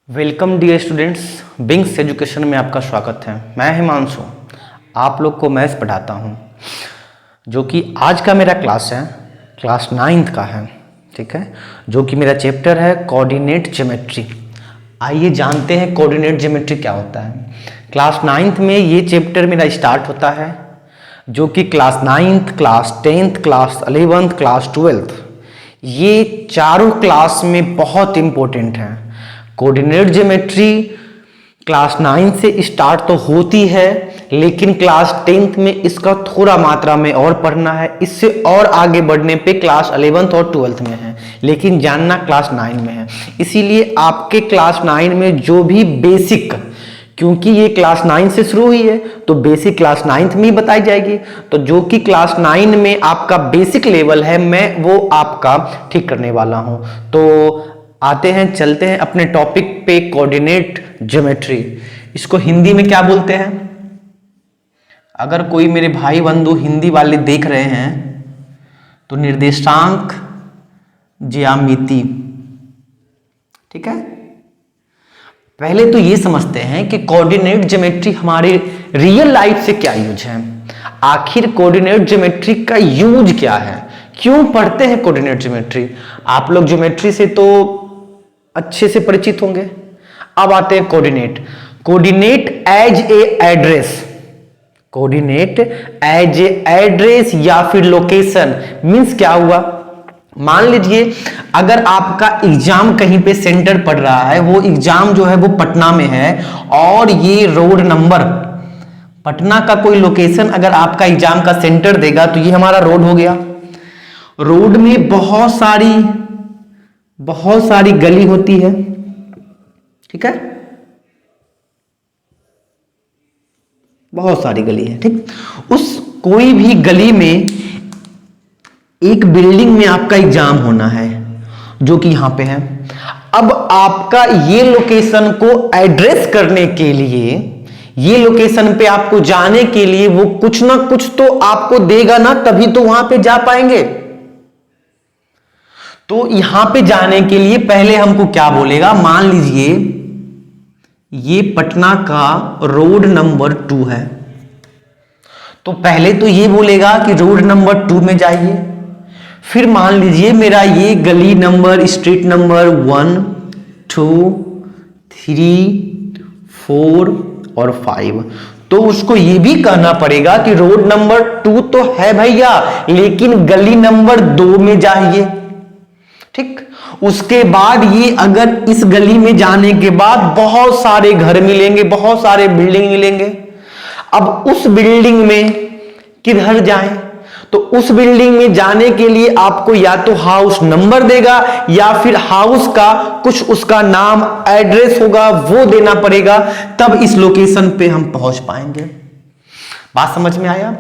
Welcome dear students, Bings education में आपका स्वागत है। मैं हिमांशु आप लोग को मैथ्स पढ़ाता हूँ, जो कि आज का मेरा क्लास है, क्लास 9th का है। ठीक है, जो कि मेरा चैप्टर है कोऑर्डिनेट ज्योमेट्री। आइए जानते हैं कोऑर्डिनेट ज्योमेट्री क्या होता है। क्लास 9th में ये चैप्टर मेरा स्टार्ट होता है, जो कि class 9th, class 10th, class 11th, class 12th, ये चारों क्लास में बहुत इंपॉर्टेंट है। कोऑर्डिनेट ज्योमेट्री क्लास 9 से स्टार्ट तो होती है, लेकिन क्लास 10th में इसका थोड़ा मात्रा में और पढ़ना है। इससे और आगे बढ़ने पे क्लास 11th और 12th में है, लेकिन जानना क्लास 9 में है। इसीलिए आपके क्लास 9 में जो भी बेसिक, क्योंकि ये क्लास 9 से शुरू हुई है तो बेसिक क्लास 9th में ही बताई जाएगी। तो जो कि क्लास 9 में आपका बेसिक लेवल है, मैं वो आपका ठीक करने वाला हूं। तो आते हैं, चलते हैं अपने टॉपिक पे, कोऑर्डिनेट ज्योमेट्री। इसको हिंदी में क्या बोलते हैं? अगर कोई मेरे भाई बंधु हिंदी वाले देख रहे हैं तो निर्देशांक ज्यामिति। ठीक है, पहले तो ये समझते हैं कि कोऑर्डिनेट ज्योमेट्री हमारे रियल लाइफ से क्या यूज है। आखिर कोऑर्डिनेट ज्योमेट्री का यूज क्या है, क्यों पढ़ते हैं कोऑर्डिनेट ज्योमेट्री। आप लोग ज्योमेट्री से तो अच्छे से परिचित होंगे। अब आते हैं coordinate. Coordinate as a address, coordinate as a address या फिर लोकेशन मींस क्या हुआ। मान लीजिए अगर आपका एग्जाम कहीं पे सेंटर पड़ रहा है, वो एग्जाम जो है वो पटना में है, और ये रोड नंबर, पटना का कोई लोकेशन अगर आपका एग्जाम का सेंटर देगा तो ये हमारा रोड हो गया। रोड में बहुत सारी गली होती है। ठीक है, बहुत सारी गली है। ठीक, उस कोई भी गली में एक बिल्डिंग में आपका एग्जाम होना है, जो कि यहां पे है। अब आपका ये लोकेशन को एड्रेस करने के लिए, ये लोकेशन पे आपको जाने के लिए वो कुछ ना कुछ तो आपको देगा ना, तभी तो वहां पे जा पाएंगे। तो यहां पे जाने के लिए पहले हमको क्या बोलेगा, मान लीजिए ये पटना का रोड नंबर 2 है, तो पहले तो ये बोलेगा कि रोड नंबर 2 में जाइए। फिर मान लीजिए मेरा ये गली नंबर, स्ट्रीट नंबर 1, 2, 3, 4 और 5, तो उसको ये भी कहना पड़ेगा कि रोड नंबर 2 तो है भैया, लेकिन गली नंबर 2 में जाइए। ठीक, उसके बाद ये अगर इस गली में जाने के बाद बहुत सारे घर मिलेंगे, बहुत सारे बिल्डिंग मिलेंगे। अब उस बिल्डिंग में किधर जाएं, तो उस बिल्डिंग में जाने के लिए आपको या तो हाउस नंबर देगा या फिर हाउस का कुछ उसका नाम, एड्रेस होगा, वो देना पड़ेगा, तब इस लोकेशन पे हम पहुंच पाएंगे। बात समझ में आया?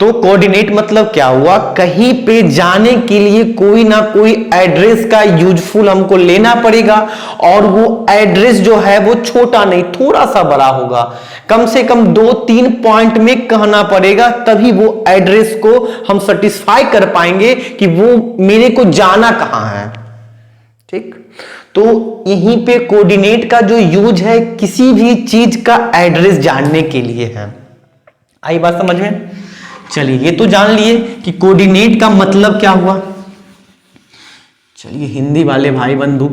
तो कोऑर्डिनेट मतलब क्या हुआ, कहीं पे जाने के लिए कोई ना कोई एड्रेस का यूजफुल हमको लेना पड़ेगा, और वो एड्रेस जो है वो छोटा नहीं, थोड़ा सा बड़ा होगा, कम से कम 2-3 पॉइंट में कहना पड़ेगा, तभी वो एड्रेस को हम सेटिस्फाई कर पाएंगे कि वो मेरे को जाना कहां है। ठीक, तो यहीं पे कोऑर्डिनेट का जो यूज है किसी भी चीज का एड्रेस जानने के लिए है। आई बात समझ में? चलिए, ये तो जान लिए कि कोऑर्डिनेट का मतलब क्या हुआ। चलिए, हिंदी वाले भाई बंधु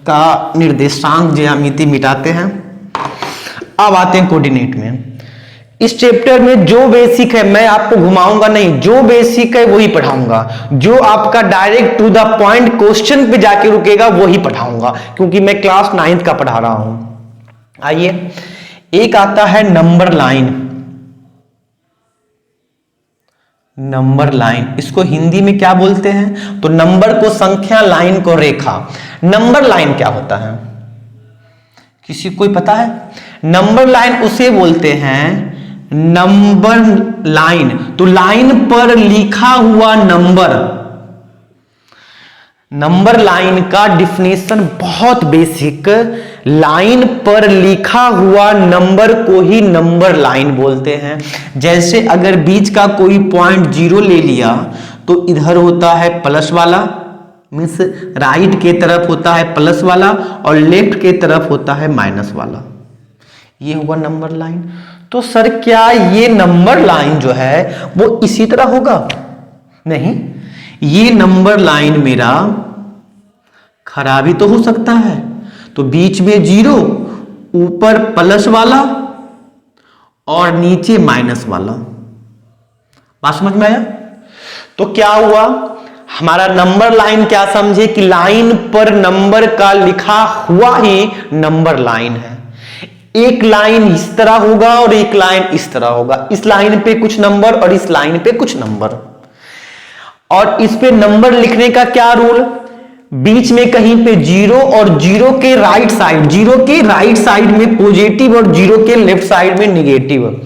का निर्देशांक ज्यामिति मिटाते हैं। अब आते हैं कोऑर्डिनेट में। इस चैप्टर में जो बेसिक है मैं आपको घुमाऊंगा नहीं, जो बेसिक है वही पढ़ाऊंगा। जो आपका direct to the point question पे जाके रुकेगा वही पढ़ाऊंगा, क्योंकि मैं क्लास 9th का पढ़ा रहा हूं। आइए, एक आता है नंबर लाइन। नंबर लाइन, इसको हिंदी में क्या बोलते हैं? तो नंबर को संख्या, लाइन को रेखा। नंबर लाइन क्या होता है, किसी को कोई पता है? नंबर लाइन उसे बोलते हैं, नंबर लाइन तो लाइन पर लिखा हुआ नंबर। नंबर लाइन का डिफिनेशन बहुत बेसिक, लाइन पर लिखा हुआ नंबर को ही नंबर लाइन बोलते हैं। जैसे अगर बीच का कोई पॉइंट 0 ले लिया तो इधर होता है प्लस वाला, मीन्स राइट के तरफ होता है प्लस वाला और लेफ्ट के तरफ होता है माइनस वाला। ये हुआ नंबर लाइन। तो सर क्या ये नंबर लाइन जो है वो इसी तरह होगा? नहीं, ये नंबर लाइन मेरा खड़ा भी तो हो सकता है। तो बीच में 0, ऊपर प्लस वाला और नीचे माइनस वाला। बात समझ में आया? तो क्या हुआ, हमारा नंबर लाइन क्या समझे कि लाइन पर नंबर का लिखा हुआ ही नंबर लाइन है। एक लाइन इस तरह होगा और एक लाइन इस तरह होगा। इस लाइन पे कुछ नंबर और इस लाइन पे कुछ नंबर। और इस पे नंबर लिखने का क्या रूल, बीच में कहीं पे 0 और 0 के राइट साइड, 0 के राइट साइड में पॉजिटिव और 0 के लेफ्ट साइड में निगेटिव।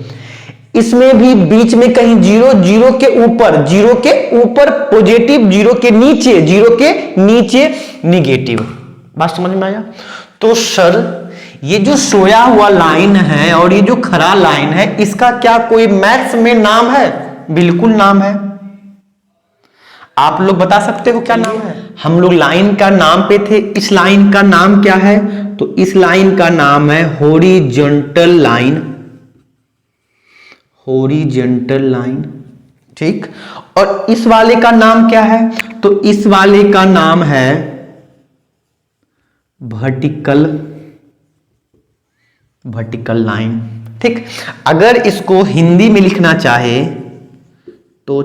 इसमें भी बीच में कहीं 0, 0 के ऊपर, 0 के ऊपर पॉजिटिव, 0 के नीचे, 0 के नीचे निगेटिव। बात समझ में आया? तो सर ये जो सोया हुआ लाइन है और ये जो खड़ा लाइन है, इसका क्या कोई मैथ्स में नाम है? बिल्कुल नाम है। आप लोग बता सकते हो क्या नाम है? हम लोग लाइन का नाम पे थे। इस लाइन का नाम क्या है? तो इस लाइन का नाम है हॉरिजॉन्टल लाइन। हॉरिजॉन्टल लाइन, ठीक। और इस वाले का नाम क्या है? तो इस वाले का नाम है वर्टिकल लाइन, ठीक। अगर इसको हिंदी में लिखना चाहे तो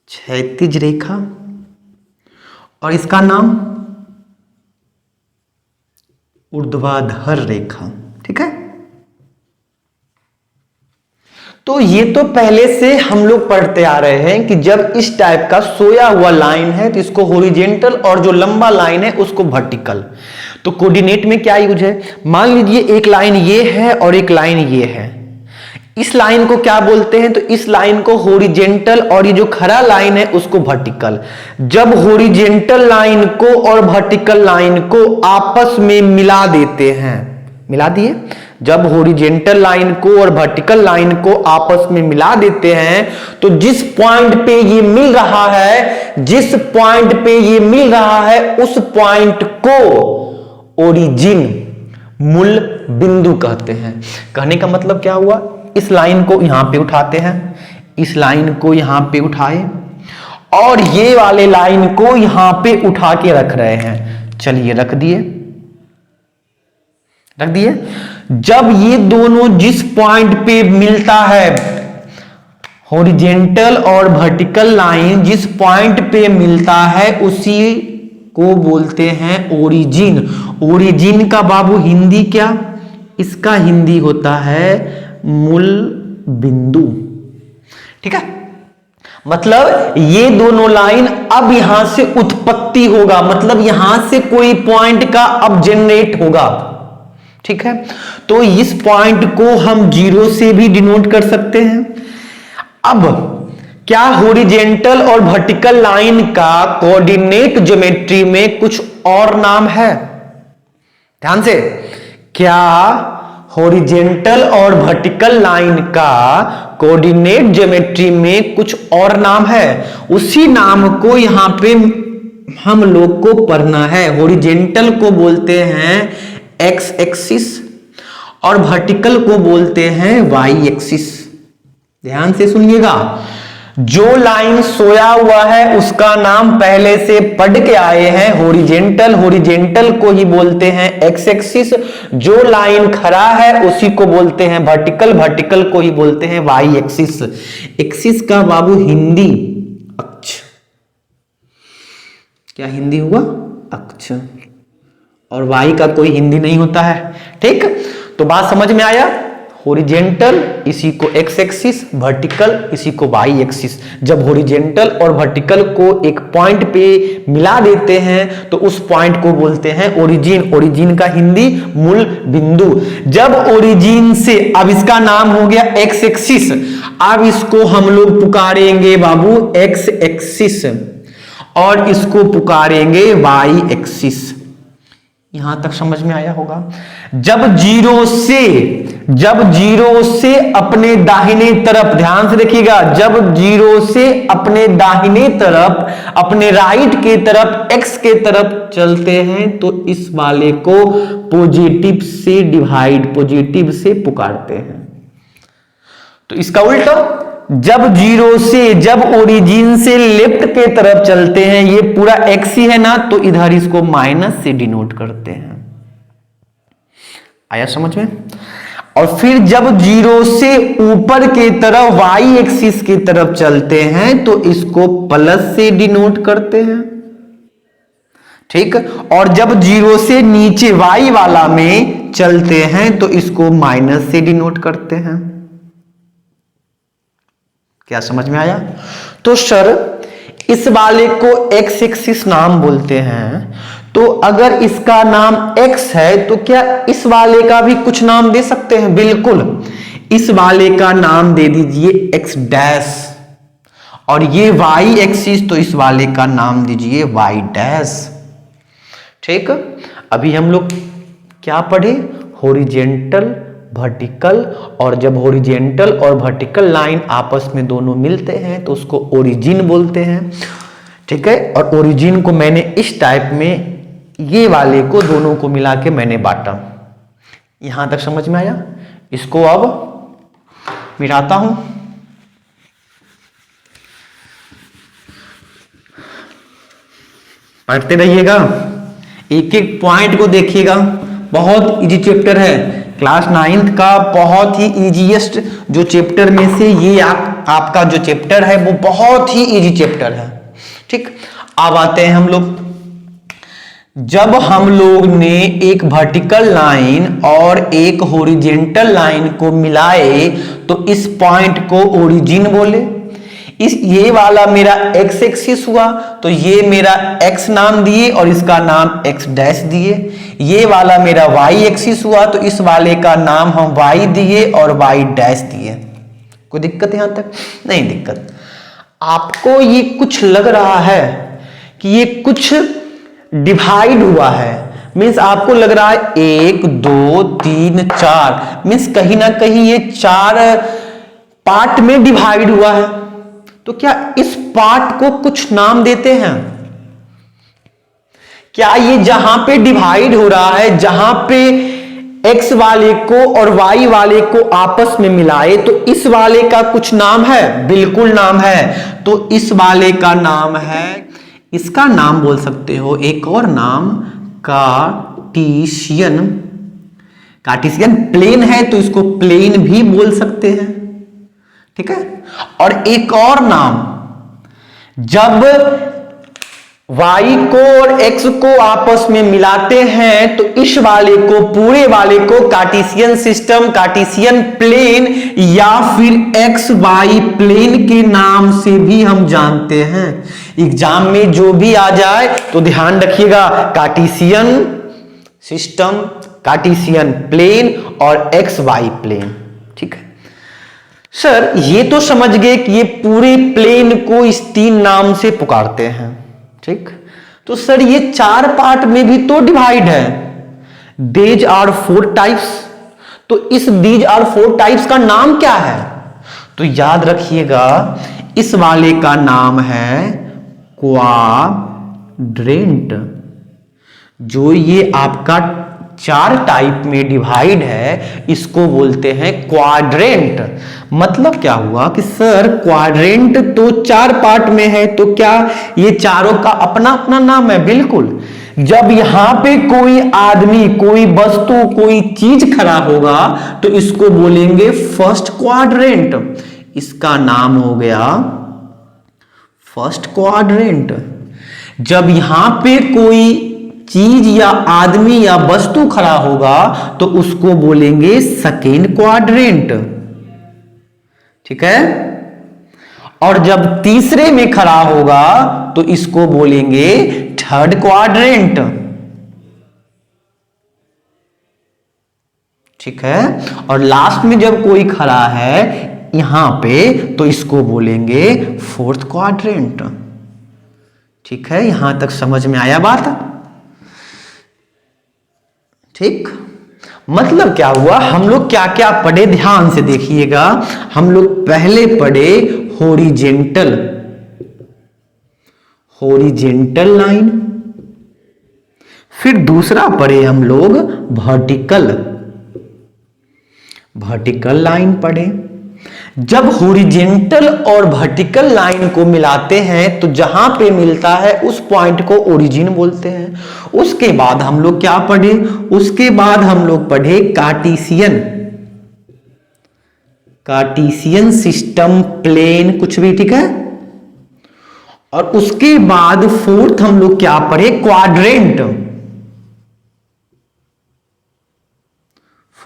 क्षैतिज रेखा, और इसका नाम ऊर्ध्वाधर रेखा, ठीक है। तो ये तो पहले से हम लोग पढ़ते आ रहे हैं कि जब इस टाइप का सोया हुआ लाइन है तो इसको हॉरिजॉन्टल और जो लंबा लाइन है उसको वर्टिकल। तो कोऑर्डिनेट में क्या यूज है? मान लीजिए एक लाइन ये है और एक लाइन ये है। इस लाइन को क्या बोलते हैं? तो इस लाइन को हॉरिजॉन्टल और ये जो खड़ा लाइन है उसको वर्टिकल। जब हॉरिजॉन्टल लाइन को और वर्टिकल लाइन को आपस में मिला देते हैं, मिला दिए, जब हॉरिजॉन्टल लाइन को और वर्टिकल लाइन को आपस में मिला देते हैं तो जिस पॉइंट पे ये मिल रहा है, जिस पॉइंट पे ये मिल रहा है उस पॉइंट को ओरिजिन, मूल बिंदु कहते हैं। कहने का मतलब क्या हुआ? इस लाइन को यहां पे उठाते हैं, इस लाइन को यहां पे उठाए और ये वाले लाइन को यहां पे उठा के रख रहे हैं। चलिए रख दिए, रख दिए। जब ये दोनों जिस पॉइंट पे मिलता है, हॉरिजॉन्टल और वर्टिकल लाइन जिस पॉइंट पे मिलता है उसी को बोलते हैं ओरिजिन। ओरिजिन का बाबू हिंदी क्या? इसका हिंदी होता है मूल बिंदु, ठीक है। मतलब ये दोनों लाइन अब यहां से उत्पत्ति होगा, मतलब यहां से कोई पॉइंट का अब जनरेट होगा, ठीक है। तो इस पॉइंट को हम 0 से भी डिनोट कर सकते हैं। अब क्या हॉरिजॉन्टल और वर्टिकल लाइन का कोऑर्डिनेट ज्योमेट्री में कुछ और नाम है? ध्यान से, क्या हॉरिजॉन्टल और वर्टिकल लाइन का कोऑर्डिनेट ज्योमेट्री में कुछ और नाम है? उसी नाम को यहां पे हम लोग को पढ़ना है। हॉरिजॉन्टल को बोलते हैं एक्स एक्सिस और वर्टिकल को बोलते हैं वाई एक्सिस। ध्यान से सुनिएगा, जो लाइन सोया हुआ है उसका नाम पहले से पढ़ के आए हैं हॉरिजॉन्टल, हॉरिजॉन्टल को ही बोलते हैं एक्स एक्सिस। जो लाइन खड़ा है उसी को बोलते हैं वर्टिकल, वर्टिकल को ही बोलते हैं वाई एक्सिस। एक्सिस का बाबू हिंदी अक्ष, क्या हिंदी हुआ? अक्ष। और वाई का कोई हिंदी नहीं होता है, ठीक। तो बात समझ में आया? हॉरिजॉन्टल इसी को एक्स एक्सिस, वर्टिकल इसी को वाई एक्सिस। जब हॉरिजॉन्टल और वर्टिकल को एक पॉइंट पे मिला देते हैं तो उस पॉइंट को बोलते हैं ओरिजिन। ओरिजिन का हिंदी मूल बिंदु। जब ओरिजिन से, अब इसका नाम हो गया एक्स एक्सिस, अब इसको हम लोग पुकारेंगे बाबू एक्स एक्सिस और इसको पुकारेंगे वाई एक्सिस। यहां तक समझ में आया होगा। जब जीरो से अपने दाहिने तरफ, ध्यान से देखिएगा, जब जीरो से अपने दाहिने तरफ, अपने राइट के तरफ, एक्स के तरफ चलते हैं तो इस वाले को पॉजिटिव से डिवाइड, पॉजिटिव से पुकारते हैं। तो इसका उल्टा, जब ओरिजिन से लेफ्ट के तरफ चलते हैं, ये पूरा एक्स ही है ना, तो इधर इसको माइनस से डिनोट करते हैं। आया समझ में? और फिर जब जीरो से ऊपर के तरफ वाई एक्सिस की तरफ चलते हैं तो इसको प्लस से डिनोट करते हैं, ठीक। और जब जीरो से नीचे वाई वाला में चलते हैं तो इसको माइनस से डिनोट करते हैं। क्या समझ में आया? तो सर इस वाले को एक्स एक्सिस नाम बोलते हैं, तो अगर इसका नाम x है तो क्या इस वाले का भी कुछ नाम दे सकते हैं? बिल्कुल, इस वाले का नाम दे दीजिए x डैश, और ये y एक्सिस, तो इस वाले का नाम दीजिए y डैश, ठीक। अभी हम लोग क्या पढ़े? हॉरिजेंटल, वर्टिकल, और जब हॉरिजेंटल और वर्टिकल लाइन आपस में दोनों मिलते हैं तो उसको ओरिजिन बोलते हैं, ठीक है। और ओरिजिन को मैंने इस टाइप में, ये वाले को दोनों को मिला के मैंने बांटा। यहां तक समझ में आया? इसको अब मिटाता हूं। पढ़ते रहिएगा, एक एक पॉइंट को देखिएगा, बहुत इजी चैप्टर है, क्लास 9th का बहुत ही इजीएस्ट जो चैप्टर में से ये आपका जो चैप्टर है वो बहुत ही इजी चैप्टर है, ठीक। अब आते हैं हम लोग, जब हम लोग ने एक वर्टिकल लाइन और एक हॉरिजेंटल लाइन को मिलाए तो इस पॉइंट को ओरिजिन बोले। ये वाला मेरा एक्स एक्सिस हुआ तो ये मेरा एक्स नाम दिए और इसका नाम एक्स डैश दिए। ये वाला मेरा वाई एक्सिस हुआ तो इस वाले का नाम हम वाई दिए और वाई डैश दिए। कोई दिक्कत यहां तक? नहीं दिक्कत। आपको ये कुछ लग रहा है कि ये कुछ डिवाइड हुआ है, मीन्स आपको लग रहा है 1 2 3 4, मीन्स कहीं ना कहीं ये 4 पार्ट में डिवाइड हुआ है, तो क्या इस पार्ट को कुछ नाम देते हैं? क्या ये जहां पे डिवाइड हो रहा है, जहां पे एक्स वाले को और वाई वाले को आपस में मिलाए, तो इस वाले का कुछ नाम है? बिल्कुल नाम है। तो इस वाले का नाम है, इसका नाम बोल सकते हो, एक और नाम कार्टेशियन। कार्टेशियन प्लेन है तो इसको प्लेन भी बोल सकते हैं, ठीक है। और एक और नाम, जब y को और x को आपस में मिलाते हैं तो इस वाले को, पूरे वाले को कार्टेशियन सिस्टम, कार्टेशियन प्लेन या फिर एक्स वाई प्लेन के नाम से भी हम जानते हैं। एग्जाम में जो भी आ जाए तो ध्यान रखिएगा, कार्टेशियन सिस्टम, कार्टेशियन प्लेन और एक्स वाई प्लेन, ठीक है। सर ये तो समझ गए कि ये पूरे प्लेन को इस 3 नाम से पुकारते हैं, ठीक। तो सर ये 4 पार्ट में भी तो डिवाइड है, दीज आर 4 टाइप्स, तो इस दीज आर 4 टाइप्स का नाम क्या है? तो याद रखिएगा, इस वाले का नाम है क्वाड्रेंट। जो ये आपका 4 टाइप में डिवाइड है इसको बोलते हैं क्वाड्रेंट। मतलब क्या हुआ कि सर क्वाड्रेंट तो 4 पार्ट में है, तो क्या ये चारों का अपना अपना नाम है? बिल्कुल। जब यहां पे कोई आदमी, कोई वस्तु, कोई चीज खड़ा होगा तो इसको बोलेंगे फर्स्ट क्वाड्रेंट, इसका नाम हो गया फर्स्ट क्वाड्रेंट। जब यहां पे कोई चीज या आदमी या वस्तु खड़ा होगा तो उसको बोलेंगे सेकेंड क्वाड्रेंट, ठीक है। और जब तीसरे में खड़ा होगा तो इसको बोलेंगे थर्ड क्वाड्रेंट, ठीक है। और लास्ट में जब कोई खड़ा है यहां पे तो इसको बोलेंगे फोर्थ क्वाड्रेंट, ठीक है। यहां तक समझ में आया बात? ठीक, मतलब क्या हुआ, हम लोग क्या क्या पढ़े ध्यान से देखिएगा। हम लोग पहले पढ़े हॉरिजेंटल लाइन, फिर दूसरा पढ़े हम लोग वर्टिकल लाइन पढ़े। जब हॉरिजेंटल और वर्टिकल लाइन को मिलाते हैं तो जहां पे मिलता है उस पॉइंट को ओरिजिन बोलते हैं। उसके बाद हम लोग क्या पढ़े, उसके बाद हम लोग पढ़े कार्टेशियन सिस्टम, प्लेन, कुछ भी, ठीक है। और उसके बाद फोर्थ हम लोग क्या पढ़े, क्वाड्रेंट।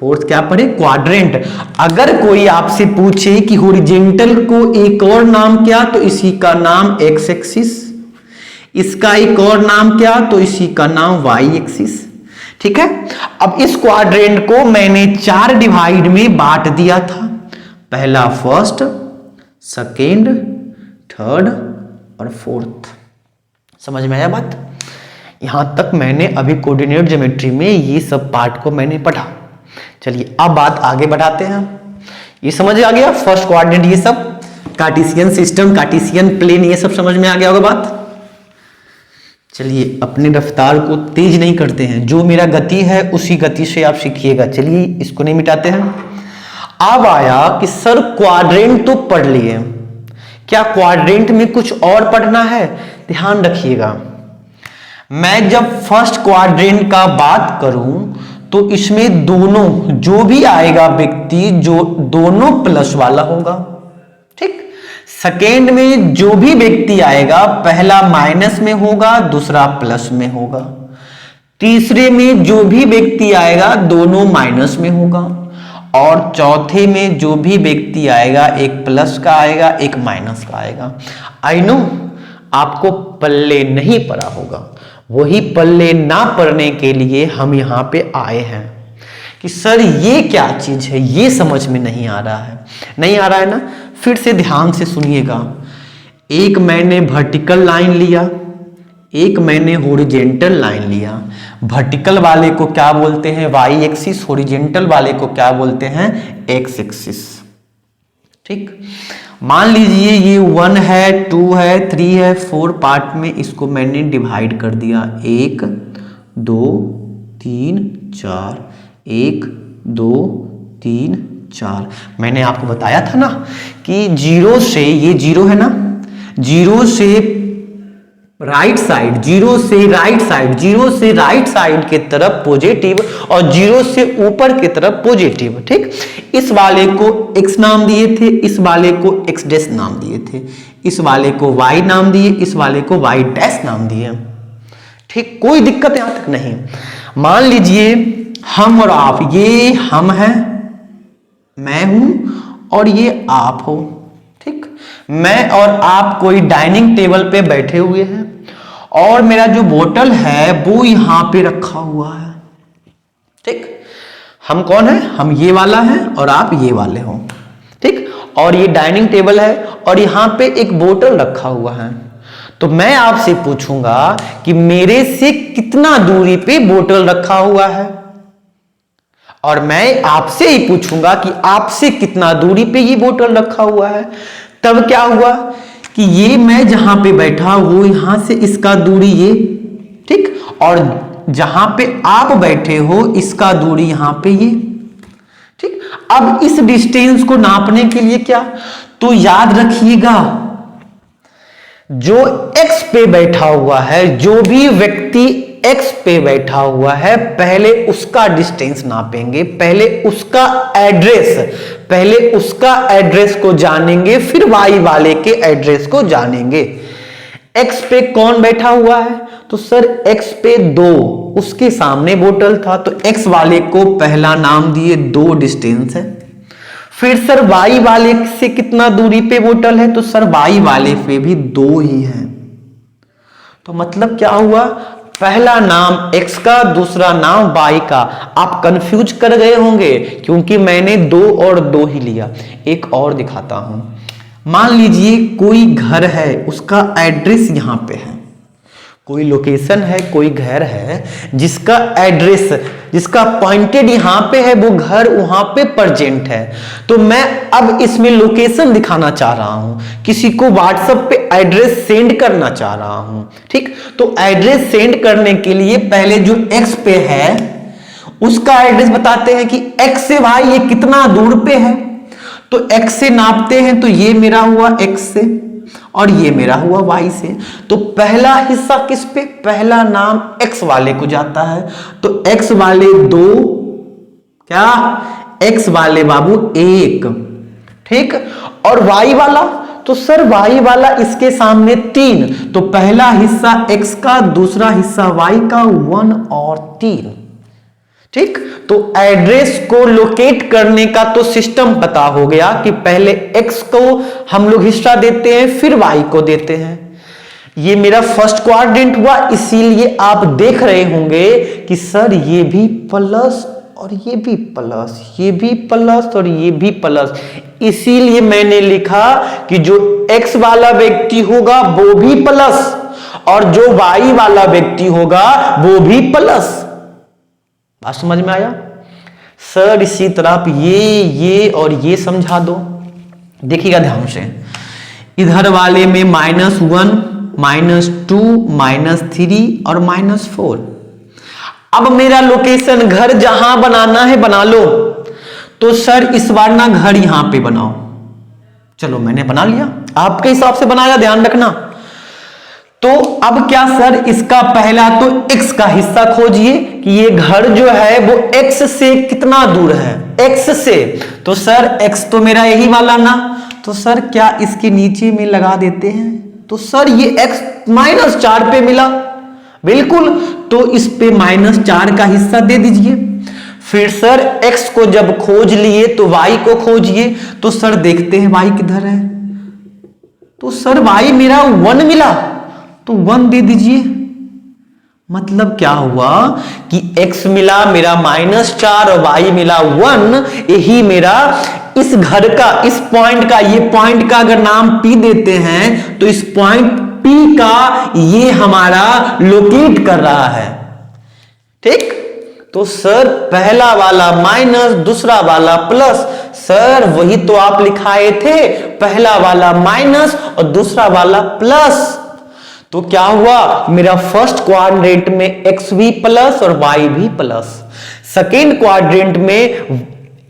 फोर्थ क्या पढ़े, क्वाड्रेंट। अगर कोई आपसे पूछे कि हॉरिजेंटल को एक और नाम क्या, तो इसी का नाम एक्स एक्सिस, इसका एक और नाम क्या, तो इसी का नाम वाई एक्सिस, ठीक है। अब इस क्वाड्रेंट को मैंने 4 डिवाइड में बांट दिया था, पहला फर्स्ट, सेकेंड, थर्ड और फोर्थ। समझ में आया बात? यहां तक मैंने अभी कोऑर्डिनेट ज्योमेट्री में ये सब पार्ट को मैंने पढ़ा। चलिए अब बात आगे बढ़ाते हैं। ये समझ आ गया, फर्स्ट क्वाड्रेंट, ये सब कार्टेशियन सिस्टम, कार्टेशियन प्लेन, ये सब समझ में आ गया होगा बात। चलिए अपने रफ्तार को तेज नहीं करते हैं, जो मेरा गति है उसी गति से आप सीखिएगा। चलिए इसको नहीं मिटाते हैं। अब आया कि सर क्वाड्रेंट तो पढ़ लिए, क्या क्वाड्रेंट में कुछ और पढ़ना है? ध्यान रखिएगा, मैं जब फर्स्ट क्वाड्रेंट का बात करूं तो इसमें दोनों जो भी आएगा व्यक्ति, जो दोनों प्लस वाला होगा, ठीक। सेकेंड में जो भी व्यक्ति आएगा, पहला माइनस में होगा, दूसरा प्लस में होगा। तीसरे में जो भी व्यक्ति आएगा, दोनों माइनस में होगा। और चौथे में जो भी व्यक्ति आएगा, एक प्लस का आएगा, एक माइनस का आएगा। आई नो आपको पल्ले नहीं पड़ा होगा, वही पल्ले ना पढ़ने के लिए हम यहां पे आए हैं कि सर ये क्या चीज है, ये समझ में नहीं आ रहा है। नहीं आ रहा है ना, फिर से ध्यान से सुनिएगा। एक मैंने वर्टिकल लाइन लिया, एक मैंने हॉरिजेंटल लाइन लिया। वर्टिकल वाले को क्या बोलते हैं, वाई एक्सिस, हॉरिजेंटल वाले को क्या बोलते हैं, एक्स एक्सिस, ठीक। मान लीजिए ये 1 है, 2 है, 3 है, 4 पार्ट में इसको मैंने डिवाइड कर दिया, 1 2 3 4, 1 2 3 4। मैंने आपको बताया था ना कि 0 से, ये 0 है ना, 0 से राइट साइड, 0 से राइट साइड, 0 से राइट साइड के तरफ पॉजिटिव और 0 से ऊपर की तरफ पॉजिटिव, ठीक। इस वाले को x नाम दिए थे, इस वाले को x डैश नाम दिए थे, इस वाले को y नाम दिए, इस वाले को y डैश नाम दिए, ठीक। कोई दिक्कत यहां तक नहीं। मान लीजिए हम और आप, ये हम हैं, मैं हूं और ये आप हो, ठीक। मैं और आप कोई डाइनिंग टेबल पे बैठे हुए हैं और मेरा जो बोतल है वो यहां पे रखा हुआ है, ठीक। हम कौन है, हम ये वाला है और आप ये वाले हो, ठीक। और ये डाइनिंग टेबल है और यहां पे एक बोतल रखा हुआ है। तो मैं आपसे पूछूंगा कि मेरे से कितना दूरी पे बोतल रखा हुआ है, और मैं आपसे ही पूछूंगा कि आपसे कितना दूरी पे ये बोतल रखा हुआ है। तब क्या हुआ कि ये मैं जहां पे बैठा वो यहां से इसका दूरी ये, ठीक, और जहां पे आप बैठे हो इसका दूरी यहां पे ये, ठीक। अब इस डिस्टेंस को नापने के लिए क्या, तो याद रखिएगा जो x पे बैठा हुआ है, जो भी व्यक्ति x पे बैठा हुआ है, पहले उसका डिस्टेंस नापेंगे, पहले उसका एड्रेस को जानेंगे, फिर y वाले के एड्रेस को जानेंगे। x पे कौन बैठा हुआ है, तो सर x पे 2, उसके सामने बोतल था तो x वाले को पहला नाम दिए, 2 डिस्टेंस है। फिर सर y वाले से कितना दूरी पे बोतल है, तो सर y वाले पे भी 2 ही है। तो मतलब क्या हुआ, पहला नाम x का, दूसरा नाम y का। आप कंफ्यूज कर गए होंगे क्योंकि मैंने 2 और 2 ही लिया। एक और दिखाता हूं। मान लीजिए कोई घर है, उसका एड्रेस यहां पे है, कोई लोकेशन है, कोई घर है जिसका एड्रेस, जिसका पॉइंटेड यहां पे है, वो घर वहां पे प्रेजेंट है, तो मैं अब इसमें लोकेशन दिखाना चाह रहा हूं, किसी को व्हाट्सएप पे एड्रेस सेंड करना चाह रहा हूं। ठीक, तो एड्रेस सेंड करने के लिए पहले जो एक्स पे है उसका एड्रेस बताते हैं कि एक्स से भाई ये कितना दूर पे है, तो एक्स से नापते हैं, तो ये मेरा हुआ एक्स से और ये मेरा हुआ y से। तो पहला हिस्सा किस पे, पहला नाम x वाले को जाता है, तो x वाले 2, क्या x वाले बाबू 1, ठीक, और y वाला, तो सर y वाला इसके सामने 3, तो पहला हिस्सा x का, दूसरा हिस्सा y का, 1 और 3। ठीक, तो एड्रेस को लोकेट करने का तो सिस्टम पता हो गया कि पहले x को हम लोग हिस्सा देते हैं, फिर y को देते हैं। ये मेरा फर्स्ट क्वाड्रेंट हुआ, इसीलिए आप देख रहे होंगे कि सर ये भी प्लस और ये भी प्लस, ये भी प्लस और ये भी प्लस, इसीलिए मैंने लिखा कि जो x वाला व्यक्ति होगा वो भी प्लस और जो y वाला व्यक्ति होगा वो भी प्लस। बात समझ में आया? सर इसी तरह आप ये और ये समझा दो, देखिएगा ध्यान से। इधर वाले में -1, -2, -3 और -4। अब मेरा लोकेशन घर जहां बनाना है बना लो, तो सर इस बार ना घर यहां पे बनाओ। चलो मैंने बना लिया, आपके हिसाब से बनाया, ध्यान रखना। तो अब क्या सर, इसका पहला तो x का हिस्सा खोजिए कि ये घर जो है वो x से कितना दूर है, x से, तो सर x तो मेरा यही वाला ना, तो सर क्या इसके नीचे में लगा देते हैं, तो सर ये x -4 पे मिला, बिल्कुल, तो इस पे -4 का हिस्सा दे दीजिए। फिर सर x को जब खोज लिए तो y को खोजिए, तो सर देखते हैं y किधर है, तो सर y मेरा 1 मिला, तो 1 दे दीजिए। मतलब क्या हुआ कि x मिला मेरा -4 और y मिला 1, यही मेरा इस घर का, इस पॉइंट का, ये पॉइंट का अगर नाम P देते हैं तो इस पॉइंट P का ये हमारा लोकेट कर रहा है। ठीक, तो सर पहला वाला माइनस, दूसरा वाला प्लस, सर वही तो आप लिखाए थे, पहला वाला माइनस और दूसरा वाला प्लस। तो क्या हुआ, मेरा फर्स्ट क्वाड्रेंट में x भी प्लस और y भी प्लस, सेकेंड क्वाड्रेंट में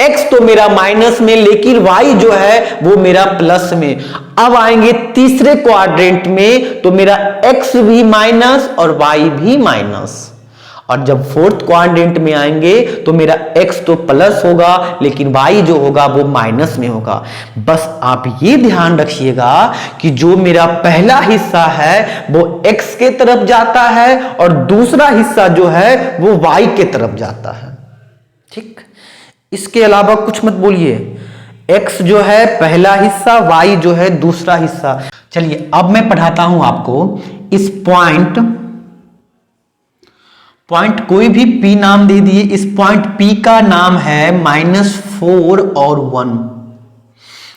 x तो मेरा माइनस में लेकिन y जो है वो मेरा प्लस में। अब आएंगे तीसरे क्वाड्रेंट में, तो मेरा x भी माइनस और y भी माइनस, और जब फोर्थ क्वाड्रेंट में आएंगे तो मेरा x तो प्लस होगा लेकिन y जो होगा वो माइनस में होगा। बस आप ये ध्यान रखिएगा कि जो मेरा पहला हिस्सा है वो x के तरफ जाता है और दूसरा हिस्सा जो है वो y के तरफ जाता है। ठीक, इसके अलावा कुछ मत बोलिए। x जो है पहला हिस्सा, y जो है दूसरा हिस्सा। चलिए अब मैं पढ़ाता हूं आपको इस पॉइंट कोई भी P नाम दे दिए, इस पॉइंट P का नाम है -4 और 1।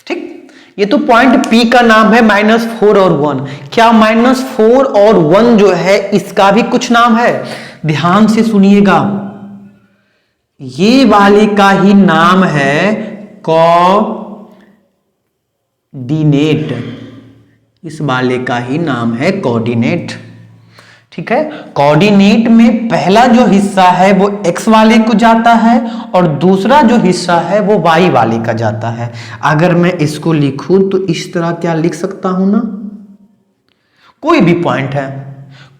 ठीक, ये तो पॉइंट P का नाम है -4 और 1। क्या -4 और 1 जो है इसका भी कुछ नाम है? ध्यान से सुनिएगा, ये वाले का ही नाम है कोऑर्डिनेट, इस वाले का ही नाम है कोऑर्डिनेट। ठीक है, कोऑर्डिनेट में पहला जो हिस्सा है वो x वाले को जाता है और दूसरा जो हिस्सा है वो y वाले का जाता है। अगर मैं इसको लिखूं तो इस तरह क्या लिख सकता हूं ना, कोई भी पॉइंट है,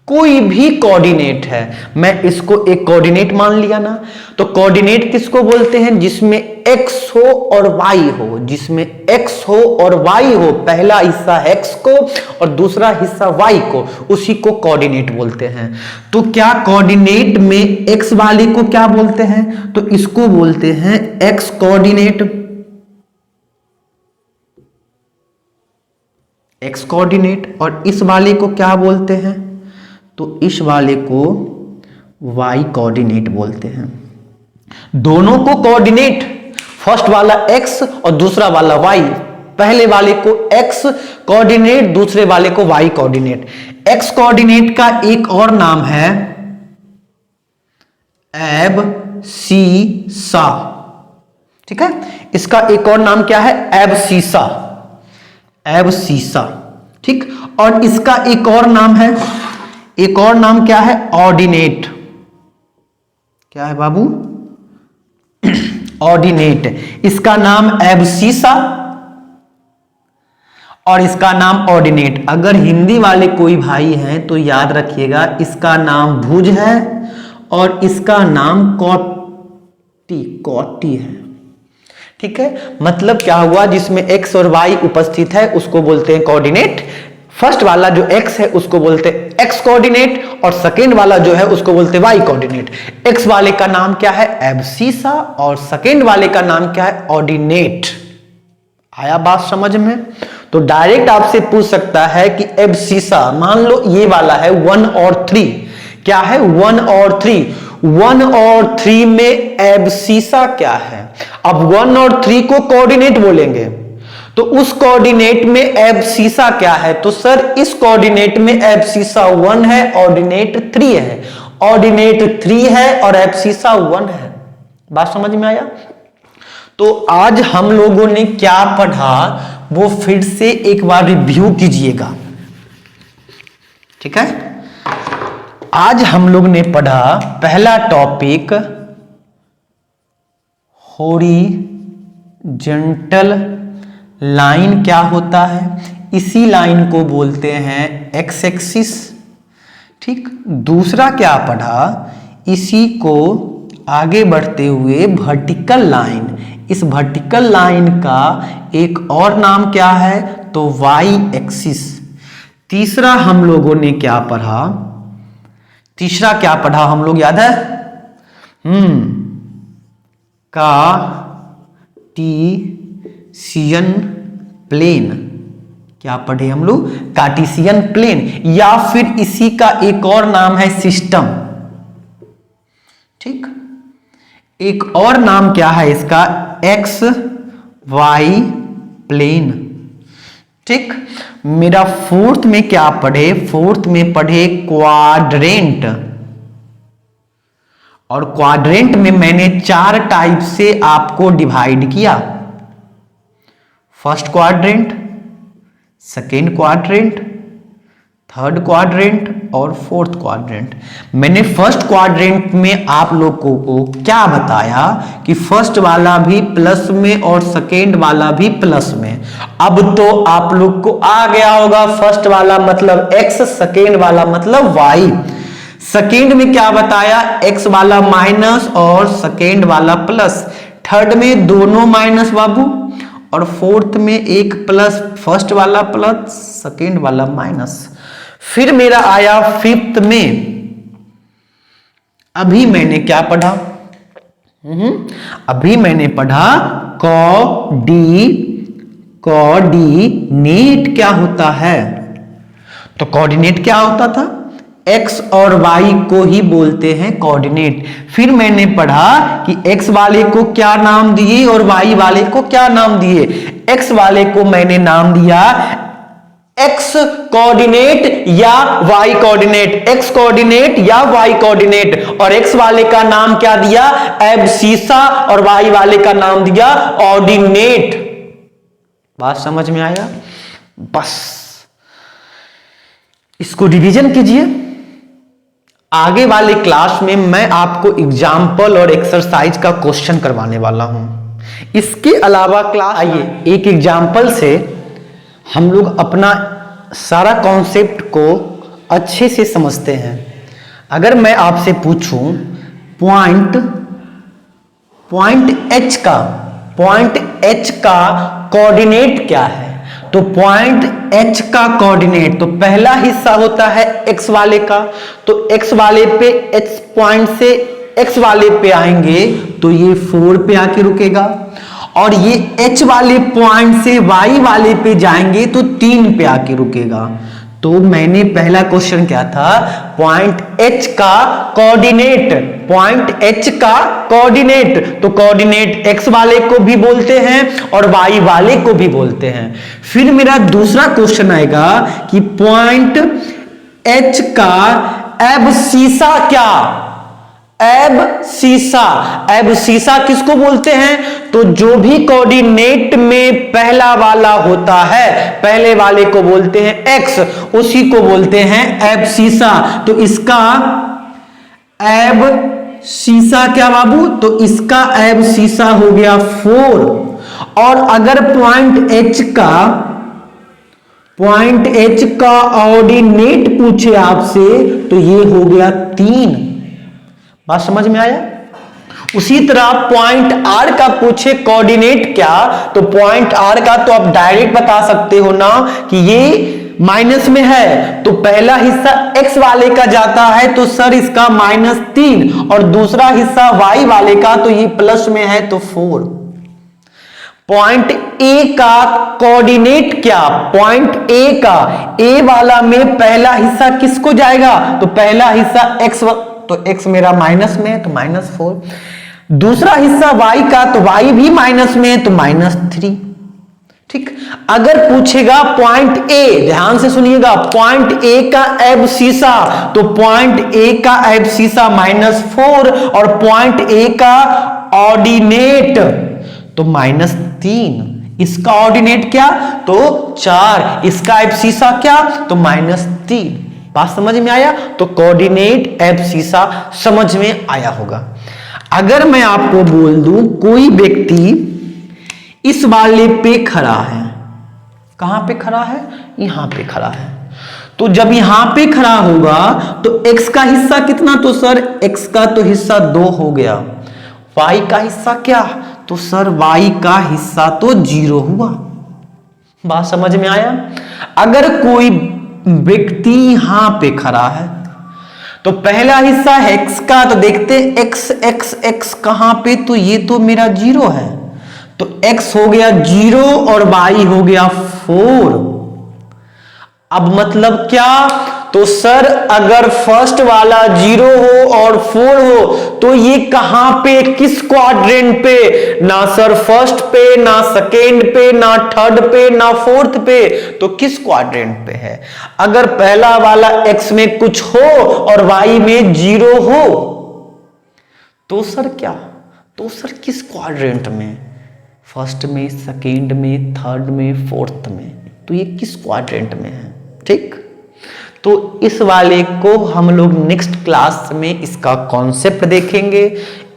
कोई भी कोऑर्डिनेट है, मैं इसको एक कोऑर्डिनेट मान लिया ना, तो कोऑर्डिनेट किसको बोलते हैं? जिसमें x हो और y हो, जिसमें x हो और y हो, पहला हिस्सा x को और दूसरा हिस्सा y को, उसी को कोऑर्डिनेट बोलते हैं। तो क्या कोऑर्डिनेट में x वाले को क्या बोलते हैं? तो इसको बोलते हैं x कोऑर्डिनेट, x कोऑर्डिनेट, और इस वाले को क्या बोलते हैं? तो इस वाले को y कोऑर्डिनेट बोलते हैं। दोनों को कोऑर्डिनेट, फर्स्ट वाला x और दूसरा वाला y, पहले वाले को x कोऑर्डिनेट, दूसरे वाले को y कोऑर्डिनेट। x कोऑर्डिनेट का एक और नाम है एबसीसा, ठीक है। इसका एक और नाम क्या है? एबसीसा, एबसीसा, ठीक। और इसका एक और नाम है, एक और नाम क्या है? ऑर्डिनेट। क्या है बाबू? ऑर्डिनेट। इसका नाम एबसीसा और इसका नाम ऑर्डिनेट। अगर हिंदी वाले कोई भाई हैं तो याद रखिएगा, इसका नाम भुज है और इसका नाम कॉटी, कॉटी है, ठीक है। मतलब क्या हुआ? जिसमें x और y उपस्थित है उसको बोलते हैं कोऑर्डिनेट। फर्स्ट वाला जो x है उसको बोलते हैं x कोऑर्डिनेट और सेकेंड वाला जो है उसको बोलते हैं y कोऑर्डिनेट। x वाले का नाम क्या है? एबसीसा और सेकेंड वाले का नाम क्या है? ऑर्डिनेट। आया बात समझ में? तो डायरेक्ट आपसे पूछ सकता है कि एबसीसा, मान लो ये वाला है 1 और 3, क्या है? 1 और 3, 1 और 3 में एबसीसा क्या है? अब 1 और 3 को कोऑर्डिनेट बोलेंगे तो उस कोऑर्डिनेट में एबसीसा क्या है? तो सर इस कोऑर्डिनेट में एबसीसा 1 है, ऑर्डिनेट 3 है, ऑर्डिनेट 3 है और एबसीसा 1 है। बात समझ में आया? तो आज हम लोगों ने क्या पढ़ा वो फिर से एक बार रिव्यू कीजिएगा, ठीक है। आज हम लोग ने पढ़ा पहला टॉपिक हॉरिजॉन्टल लाइन क्या होता है, इसी लाइन को बोलते हैं एक्स एक्सिस, ठीक। दूसरा क्या पढ़ा? इसी को आगे बढ़ते हुए वर्टिकल लाइन, इस वर्टिकल लाइन का एक और नाम क्या है? तो वाई एक्सिस। तीसरा हम लोगों ने क्या पढ़ा? तीसरा क्या पढ़ा हम लोग, याद है? Cartesian plane. क्या पढ़े हम लोग? कार्टेशियन प्लेन, या फिर इसी का एक और नाम है सिस्टम, ठीक। एक और नाम क्या है इसका? एक्स वाई प्लेन, ठीक। मेरा फोर्थ में क्या पढ़े? फोर्थ में पढ़े क्वाड्रेंट, और क्वाड्रेंट में मैंने 4 टाइप से आपको डिवाइड किया। First quadrant, second quadrant, third quadrant और फोर्थ क्वाड्रेंट। मैंने फर्स्ट क्वाड्रेंट में आप लोगों को क्या बताया कि फर्स्ट वाला भी प्लस में और सेकेंड वाला भी प्लस में। अब तो आप लोग को आ गया होगा, फर्स्ट वाला मतलब x, सेकेंड वाला मतलब y। सेकेंड में क्या बताया? x वाला माइनस और सेकेंड वाला प्लस। थर्ड में दोनों माइनस बाबू, और फोर्थ में एक प्लस, फर्स्ट वाला प्लस सेकेंड वाला माइनस। फिर मेरा आया फिफ्थ में, अभी मैंने क्या पढ़ा? अभी मैंने पढ़ा कोऑर्डिनेट क्या होता है। तो कोऑर्डिनेट क्या होता था? x और y को ही बोलते हैं कोऑर्डिनेट। फिर मैंने पढ़ा कि x वाले को क्या नाम दिए और y वाले को क्या नाम दिए। x वाले को मैंने नाम दिया x कोऑर्डिनेट या y कोऑर्डिनेट, x कोऑर्डिनेट या y कोऑर्डिनेट, और x वाले का नाम क्या दिया? एबसीसा, और y वाले का नाम दिया ऑर्डिनेट। बात समझ में आया? बस इसको रिवीजन कीजिए। आगे वाले क्लास में मैं आपको एग्जाम्पल और एक्सरसाइज का क्वेश्चन करवाने वाला हूं। इसके अलावा क्लास, आइए एक एग्जाम्पल से हम लोग अपना सारा कॉन्सेप्ट को अच्छे से समझते हैं। अगर मैं आपसे पूछूं पॉइंट H का कोऑर्डिनेट क्या है, तो पॉइंट H का कोऑर्डिनेट, तो पहला हिस्सा होता है x वाले का, तो x वाले पे H पॉइंट से x वाले पे आएंगे तो ये 4 पे आके रुकेगा, और ये H वाले पॉइंट से y वाले पे जाएंगे तो 3 पे आके रुकेगा। तो मैंने पहला क्वेश्चन क्या था, पॉइंट H का कोऑर्डिनेट, पॉइंट H का कोऑर्डिनेट, तो कोऑर्डिनेट x वाले को भी बोलते हैं और y वाले को भी बोलते हैं। फिर मेरा दूसरा क्वेश्चन आएगा कि पॉइंट H का एब्सीसा क्या, एब्सीसा, एब्सीसा किसको बोलते हैं, तो जो भी कोऑर्डिनेट में पहला वाला होता है, पहले वाले को बोलते हैं x, उसी को बोलते हैं एब्सीसा। तो इसका एब्सीसा क्या बाबू, तो इसका एब्सीसा हो गया 4। और अगर पॉइंट H का ऑर्डिनेट पूछे आपसे तो ये हो गया 3। बात समझ में आया। उसी तरह पॉइंट R का पूछे कोऑर्डिनेट क्या, तो पॉइंट R का तो आप डायरेक्ट बता सकते हो ना कि ये माइनस में है, तो पहला हिस्सा x वाले का जाता है तो सर इसका -3, और दूसरा हिस्सा y वाले का तो ये प्लस में है तो 4। पॉइंट A का कोऑर्डिनेट क्या, पॉइंट A का, A वाला में पहला हिस्सा किसको जाएगा, तो पहला हिस्सा x, तो x मेरा माइनस में है तो -4। दूसरा हिस्सा y का, तो y भी माइनस में है तो -3। ठीक, अगर पूछेगा पॉइंट A, ध्यान से सुनिएगा, पॉइंट A का एब्सीसा, तो पॉइंट A का एब्सीसा -4 और पॉइंट A का ऑर्डिनेट तो -3। इसका ऑर्डिनेट क्या, तो 4, इसका एब्सीसा क्या, तो -3। बात समझ में आया। तो कोऑर्डिनेट एब्सीसा समझ में आया होगा। अगर मैं आपको बोल दूं कोई व्यक्ति इस वाले पे खड़ा है, कहां पे खड़ा है, यहां पे खड़ा है, तो जब यहां पे खड़ा होगा तो x का हिस्सा कितना, तो सर x का तो हिस्सा 2 हो गया, y का हिस्सा क्या, तो सर y का हिस्सा तो 0 हुआ। बात समझ में आया। अगर कोई व्यक्ति यहां पे खड़ा है तो पहला हिस्सा है x का, तो देखते x x x कहां पे, तो ये तो मेरा 0 है, तो x हो गया 0 और y हो गया 4। अब मतलब क्या, तो सर अगर फर्स्ट वाला 0 हो और 4 हो तो ये कहां पे, किस क्वाड्रेंट पे, ना सर फर्स्ट पे, ना सेकेंड पे, ना थर्ड पे, ना फोर्थ पे, तो किस क्वाड्रेंट पे है। अगर पहला वाला x में कुछ हो और y में 0 हो तो सर क्या, तो सर किस क्वाड्रेंट में, फर्स्ट में, सेकेंड में, थर्ड में, फोर्थ में, तो ये किस क्वाड्रेंट में है। ठीक, तो इस वाले को हम लोग नेक्स्ट क्लास में इसका कॉन्सेप्ट देखेंगे।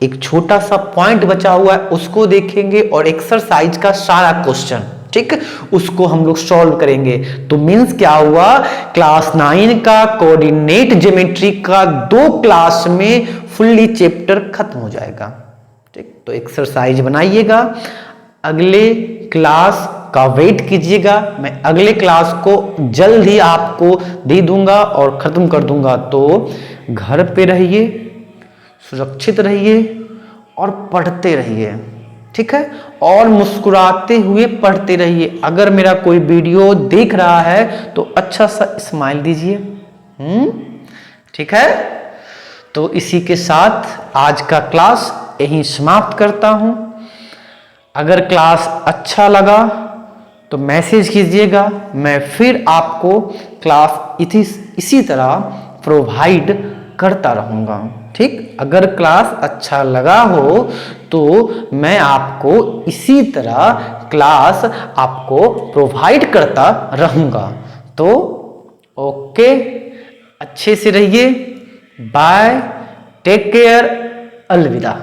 एक छोटा सा पॉइंट बचा हुआ है उसको देखेंगे और एक्सरसाइज का सारा क्वेश्चन, ठीक, उसको हम लोग सॉल्व करेंगे। तो मींस क्या हुआ, क्लास 9 का कोऑर्डिनेट ज्योमेट्री का 2 क्लास में फुल्ली चैप्टर खत्म हो जाएगा। ठीक, तो एक्सरसाइज बनाइएगा, अगले क्लास का वेट कीजिएगा। मैं अगले क्लास को जल्द ही आपको दे दूंगा और खत्म कर दूंगा। तो घर पे रहिए, सुरक्षित रहिए और पढ़ते रहिए, ठीक है, और मुस्कुराते हुए पढ़ते रहिए। अगर मेरा कोई वीडियो देख रहा है तो अच्छा सा स्माइल दीजिए। ठीक है, तो इसी के साथ आज का क्लास यहीं समाप्त करता हूं। अगर क्लास अच्छा लगा तो मैसेज कीजिएगा, मैं फिर आपको क्लास इसी तरह प्रोवाइड करता रहूँगा। ठीक, अगर क्लास अच्छा लगा हो तो मैं आपको इसी तरह क्लास आपको प्रोवाइड करता रहूँगा। तो ओके, अच्छे से रहिए, बाय, टेक केयर, अलविदा।